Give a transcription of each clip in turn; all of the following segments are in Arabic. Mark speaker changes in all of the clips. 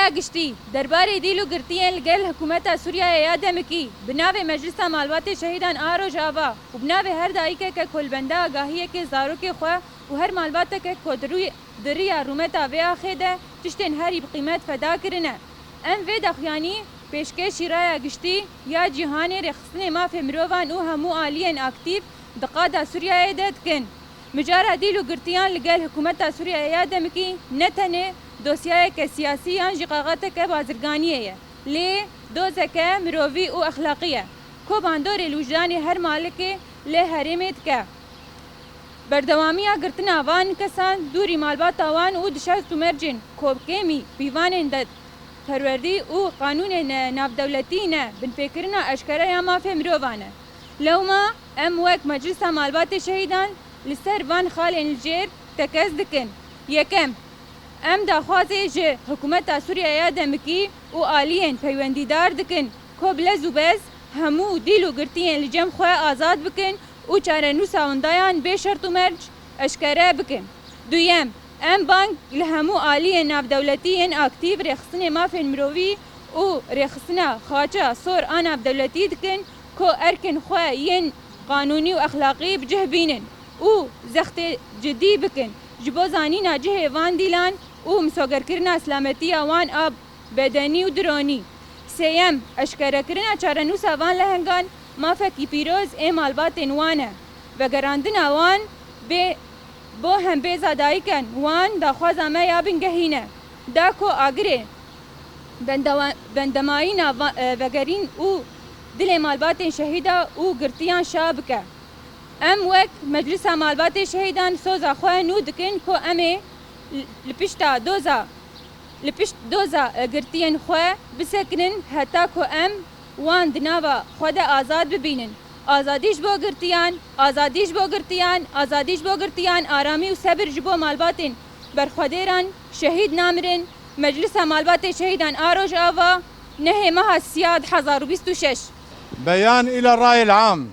Speaker 1: شیرایا گشتی درباره دیلو گرتیان لگل حکومت سوریا یادمکی بناو مجلس مالبات شهیدان آرو جاوا و بناو هر دایکه که کلبنده آگاهیه که زاروک خواه و هر مالبات که کدروی دریا رومتا ویا خیده تشتین هری بقیمت فدا کرنه ام وی دخیانی پیشکه شیرایا گشتی یا جهان رخصن ما فمروان و همو آلین اکتیو دقادا سوریا داد کن مجارا دیلو گرتیان لگل حکومت سوریا یادمکی نتنه دوسیای که سیاسی آن جقاقت که بازرگانیه لی دوزه که مروی و اخلاقیه کو باندور لوجدانی هر مالک لی حریمت که بردوامی گرتن آوان کسان دوری مالبات آوان و دشست و مرجن کوبکیمی بیوان اندد پروردی و قانون ناف دولتی نه بن فکرنا اشکره یا ما فهم روانه لو ما ام وک مجلس مالبات شهیدان لسر وان خال الجير تكز دكن يكم ام داخوازي جه حكومت سوريا يادمكي و آليين پيونديدار دكن كو بلز و بز همو ديلو گرتين لجم خواه آزاد بكن و چارنو ساوندايان بي شرط و مرج اشكره بكن دويم ام بانك لهمو آليين ناف دولتيين اكتيف رخصن مافن مروي و رخصنا خاچا صور آناف دولتي دكن كو اركن خواه ين قانوني و اخلاقي بجه بينن او زخت جدی بکن جبو زانینا جه وان دیلان او مسوگر کرنا سلامتی آوان آب بدنی و درونی سیم اشکره کرنا چارنوس آوان لهنگان ما فکی پیروز ای مالبات وانه و گراندن آوان بو هم بیزادایی کن وان داخواز آمه یابن گهینه دا کو آگره بندمایین و گرین او دل مالبات شهیده او گرتیان شابکه ام وک مجلس مالبات شهیدان سوزا خواه نو دکن کو امه لپشتا دوزا گرتین خواه بسکنن حتی کو ام وان دناوا خود آزاد ببینن آزادیش بو گرتیان آزادیش بو گرتیان آزادیش بو گرتیان آرامی و صبر جبو مالباتن برخودیران شهید نامرن مجلس مالبات شهیدان آروج آوا نه ماه سیاد 1026
Speaker 2: بيان إلى الرأي العام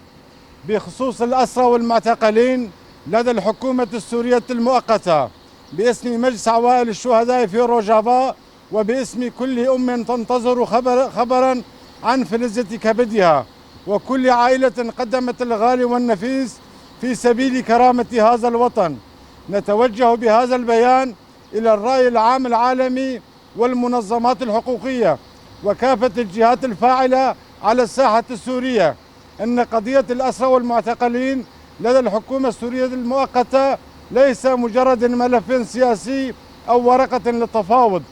Speaker 2: بخصوص الأسرى والمعتقلين لدى الحكومة السورية المؤقتة باسم مجلس عوائل الشهداء في روجافا وباسم كل أم تنتظر خبرا عن فلذة كبدها وكل عائلة قدمت الغالي والنفيس في سبيل كرامة هذا الوطن. نتوجه بهذا البيان إلى الرأي العام العالمي والمنظمات الحقوقية وكافة الجهات الفاعلة على الساحة السورية أن قضية الأسرى والمعتقلين لدى الحكومة السورية المؤقتة ليس مجرد ملف سياسي أو ورقة للتفاوض،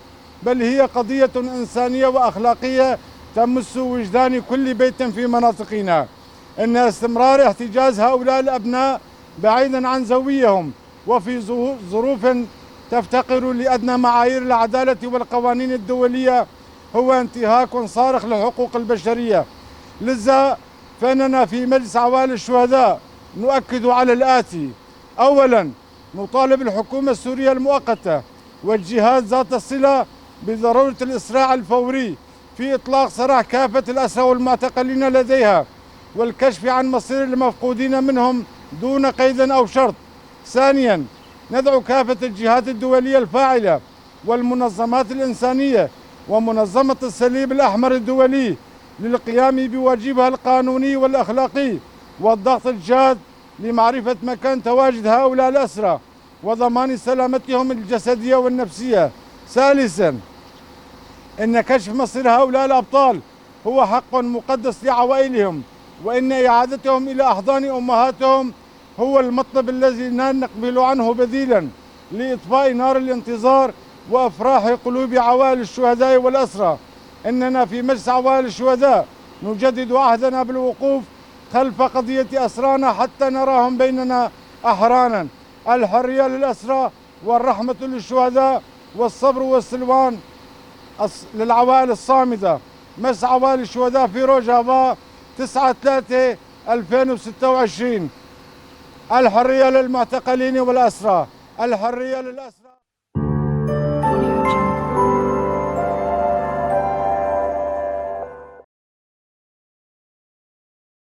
Speaker 2: بل هي قضية إنسانية وأخلاقية تمس وجدان كل بيت في مناطقنا. إن استمرار احتجاز هؤلاء الأبناء بعيدا عن زويهم وفي ظروف تفتقر لأدنى معايير العدالة والقوانين الدولية هو انتهاك صارخ للحقوق البشرية. لذا فإننا في مجلس عوائل الشهداء نؤكد على الآتي: أولا، نطالب الحكومة السورية المؤقتة والجهات ذات الصلة بضرورة الإسراع الفوري في إطلاق سراح كافة الأسرى والمعتقلين لديها والكشف عن مصير المفقودين منهم دون قيد أو شرط. ثانيا، ندعو كافة الجهات الدولية الفاعلة والمنظمات الإنسانية ومنظمة الصليب الأحمر الدولي للقيام بواجبها القانوني والأخلاقي والضغط الجاد لمعرفة مكان تواجد هؤلاء الأسرى وضمان سلامتهم الجسدية والنفسية. ثالثا، إن كشف مصير هؤلاء الأبطال هو حق مقدس لعوائلهم، وإن إعادتهم إلى أحضان أمهاتهم هو المطلب الذي لا نقبل عنه بديلا لإطفاء نار الانتظار وأفراح قلوب عوائل الشهداء والأسرى. إننا في مجلس عوائل الشهداء نجدد عهدنا بالوقوف خلف قضية أسرانا حتى نراهم بيننا أحرانا. الحرية للأسرى والرحمة للشهداء والصبر والسلوان للعوائل الصامدة. مجلس عوائل الشهداء في روجافا 9/3/2026. الحرية للمعتقلين والأسرى. الحرية للأسرى.